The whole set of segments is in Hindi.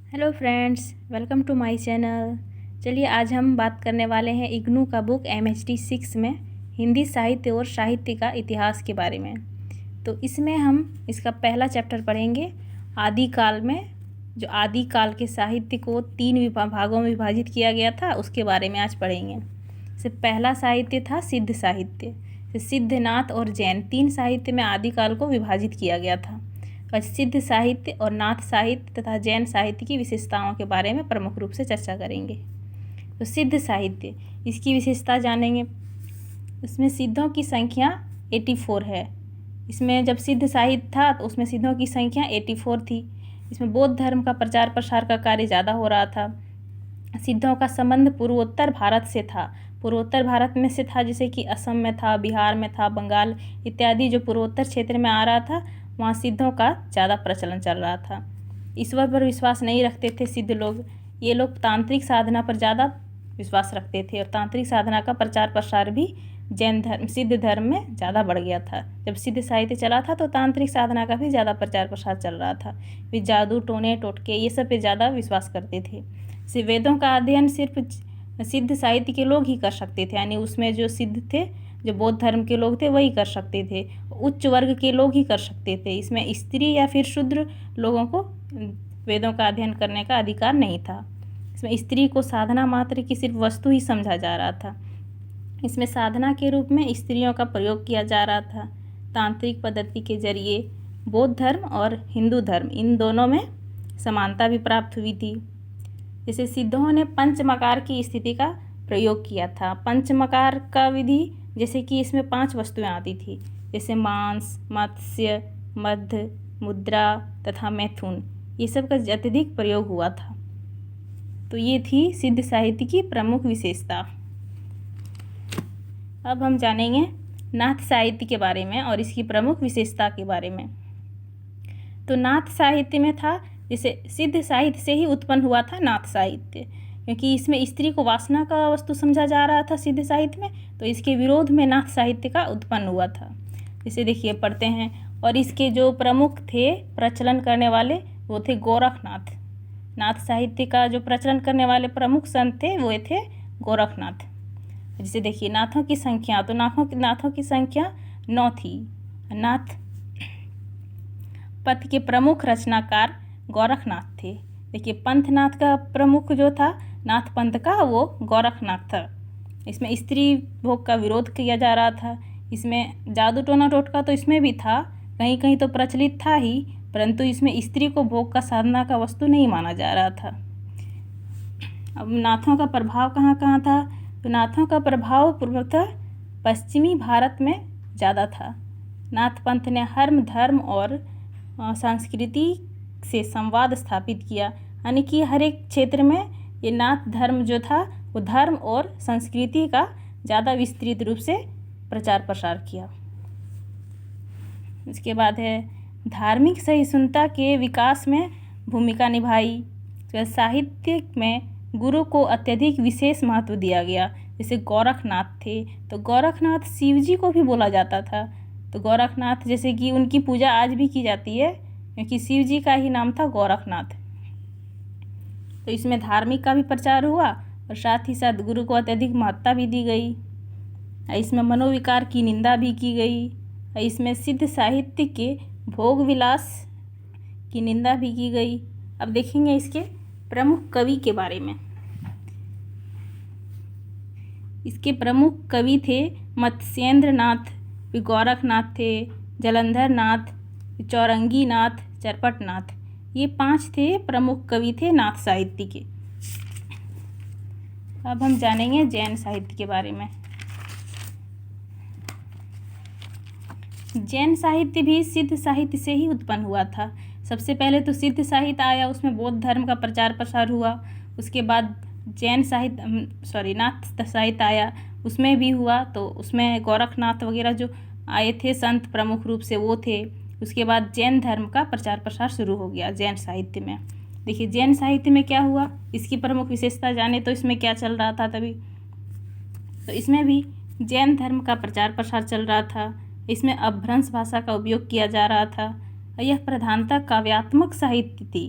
Hello friends, welcome to my channel. चलिए आज हम बात करने वाले हैं इग्नू का बुक MHT 6 में हिंदी साहित्य और साहित्य का इतिहास के बारे में। तो इसमें हम इसका पहला चैप्टर पढ़ेंगे आदिकाल में। जो आदिकाल के साहित्य को 3 भागों में विभाजित किया गया था उसके बारे में आज पढ़ेंगे। जैसे पहला साहित्य था सिद्ध साहित्य। सिद्धनाथ और जैन 3 साहित्य में आदिकाल को विभाजित किया गया था। सिद्ध साहित्य और नाथ साहित्य तथा जैन साहित्य की विशेषताओं के बारे में प्रमुख रूप से चर्चा करेंगे। तो सिद्ध साहित्य, इसकी विशेषता जानेंगे। इसमें सिद्धों की संख्या 84 है। इसमें जब सिद्ध साहित्य था तो उसमें सिद्धों की संख्या 84 थी। इसमें बौद्ध धर्म का प्रचार प्रसार का कार्य ज़्यादा हो रहा था। सिद्धों का संबंध पूर्वोत्तर भारत से था। पूर्वोत्तर भारत में से था, जैसे कि असम में था, बिहार में था, बंगाल इत्यादि जो पूर्वोत्तर क्षेत्र में आ रहा था, वहाँ सिद्धों का ज़्यादा प्रचलन चल रहा था। ईश्वर पर विश्वास नहीं रखते थे सिद्ध लोग। ये लोग तांत्रिक साधना पर ज़्यादा विश्वास रखते थे और तांत्रिक साधना का प्रचार प्रसार भी जैन धर्म सिद्ध धर्म में ज़्यादा बढ़ गया था। जब सिद्ध साहित्य चला था तो तांत्रिक साधना का भी ज़्यादा प्रचार प्रसार चल रहा था। वे जादू टोने टोटके ये सब पे ज़्यादा विश्वास करते थे। वेदों का अध्ययन सिर्फ सिद्ध साहित्य के लोग ही कर सकते थे, यानी उसमें जो सिद्ध थे, जो बौद्ध धर्म के लोग थे वही कर सकते थे। उच्च वर्ग के लोग ही कर सकते थे। इसमें स्त्री या फिर शूद्र लोगों को वेदों का अध्ययन करने का अधिकार नहीं था। इसमें स्त्री को साधना मात्र की सिर्फ वस्तु ही समझा जा रहा था। इसमें साधना के रूप में स्त्रियों का प्रयोग किया जा रहा था। तांत्रिक पद्धति के जरिए बौद्ध धर्म और हिंदू धर्म इन दोनों में समानता भी प्राप्त हुई थी। जैसे सिद्धों ने पंचमकार की स्थिति का प्रयोग किया था। पंचमकार का विधि, जैसे कि इसमें 5 वस्तुएं आती थी, जैसे मांस, मत्स्य, मध्य, मुद्रा तथा मैथुन, ये सब का अत्यधिक प्रयोग हुआ था। तो ये थी सिद्ध साहित्य की प्रमुख विशेषता। अब हम जानेंगे नाथ साहित्य के बारे में और इसकी प्रमुख विशेषता के बारे में। तो नाथ साहित्य में था, जैसे सिद्ध साहित्य से ही उत्पन्न हुआ था नाथ साहित्य, क्योंकि इसमें स्त्री को वासना का वस्तु समझा जा रहा था सिद्ध साहित्य में, तो इसके विरोध में नाथ साहित्य का उत्पन्न हुआ था। इसे देखिए पढ़ते हैं। और इसके जो प्रमुख थे प्रचलन करने वाले वो थे गोरखनाथ। नाथ साहित्य का जो प्रचलन करने वाले प्रमुख संत थे वो थे गोरखनाथ। जैसे देखिए नाथों की संख्या, तो नाथों की संख्या 9 थी। नाथ पथ के प्रमुख रचनाकार गोरखनाथ थे। देखिए पंथनाथ का प्रमुख जो था नाथ पंथ का वो गोरखनाथ था। इसमें स्त्री भोग का विरोध किया जा रहा था। इसमें जादू टोना टोटका तो इसमें भी था, कहीं कहीं तो प्रचलित था ही, परंतु इसमें स्त्री को भोग का साधना का वस्तु नहीं माना जा रहा था। अब नाथों का प्रभाव कहाँ कहाँ था? तो नाथों का प्रभाव पूर्वतः पश्चिमी भारत में ज़्यादा था। नाथ पंथ ने हर धर्म और संस्कृति से संवाद स्थापित किया, यानी कि हर एक क्षेत्र में ये नाथ धर्म जो था वो धर्म और संस्कृति का ज़्यादा विस्तृत रूप से प्रचार प्रसार किया। इसके बाद है धार्मिक सहिष्णुता के विकास में भूमिका निभाई। तो साहित्य में गुरु को अत्यधिक विशेष महत्व दिया गया। जैसे गोरखनाथ थे, तो गोरखनाथ शिव जी को भी बोला जाता था। तो गोरखनाथ जैसे कि उनकी पूजा आज भी की जाती है, क्योंकि शिव जी का ही नाम था गोरखनाथ। तो इसमें धार्मिक का भी प्रचार हुआ और साथ ही साथ गुरु को अत्यधिक महत्ता भी दी गई। इसमें मनोविकार की निंदा भी की गई। इसमें सिद्ध साहित्य के भोग विलास की निंदा भी की गई। अब देखेंगे इसके प्रमुख कवि के बारे में। इसके प्रमुख कवि थे मत्स्येंद्र नाथ, गोरखनाथ थे, जलंधर नाथ, चौरंगी नाथ, चरपट नाथ, ये 5 थे प्रमुख कवि थे नाथ साहित्य के। अब हम जानेंगे जैन साहित्य के बारे में। जैन साहित्य भी सिद्ध साहित्य से ही उत्पन्न हुआ था। सबसे पहले तो सिद्ध साहित्य आया, उसमें बौद्ध धर्म का प्रचार प्रसार हुआ। उसके बाद जैन साहित्य नाथ साहित्य आया, उसमें भी हुआ। तो उसमें गोरखनाथ वगैरह जो आए थे संत प्रमुख रूप से वो थे। उसके बाद जैन धर्म का प्रचार प्रसार शुरू हो गया जैन साहित्य में। देखिए जैन साहित्य में क्या हुआ, इसकी प्रमुख विशेषता जाने तो इसमें क्या चल रहा था तभी। तो इसमें भी जैन धर्म का प्रचार प्रसार चल रहा था। इसमें अपभ्रंश भाषा का उपयोग किया जा रहा था। यह प्रधानतः काव्यात्मक साहित्य थी।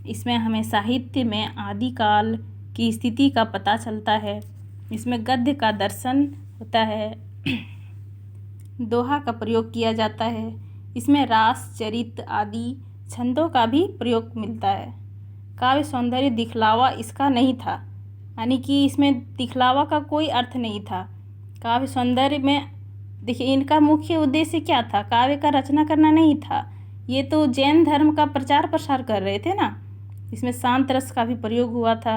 इसमें हमें साहित्य में आदिकाल की स्थिति का पता चलता है। इसमें गद्य का दर्शन होता है, दोहा का प्रयोग किया जाता है। इसमें रास, चरित आदि छंदों का भी प्रयोग मिलता है। काव्य सौंदर्य दिखलावा इसका नहीं था, यानी कि इसमें दिखलावा का कोई अर्थ नहीं था। काव्य सौंदर्य में देखिए, इनका मुख्य उद्देश्य क्या था? काव्य का रचना करना नहीं था। ये तो जैन धर्म का प्रचार प्रसार कर रहे थे ना। इसमें शांत रस का भी प्रयोग हुआ था।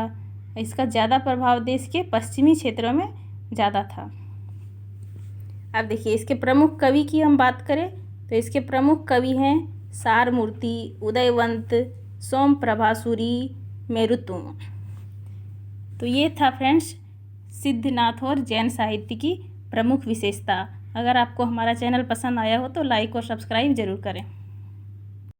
इसका ज़्यादा प्रभाव देश के पश्चिमी क्षेत्रों में ज़्यादा था। अब देखिए, इसके प्रमुख कवि की हम बात करें तो इसके प्रमुख कवि हैं सारमूर्ति, उदयवंत, सोमप्रभासुरी, मेरुतुंग। तो ये था फ्रेंड्स सिद्धनाथ और जैन साहित्य की प्रमुख विशेषता। अगर आपको हमारा चैनल पसंद आया हो तो लाइक और सब्सक्राइब ज़रूर करें।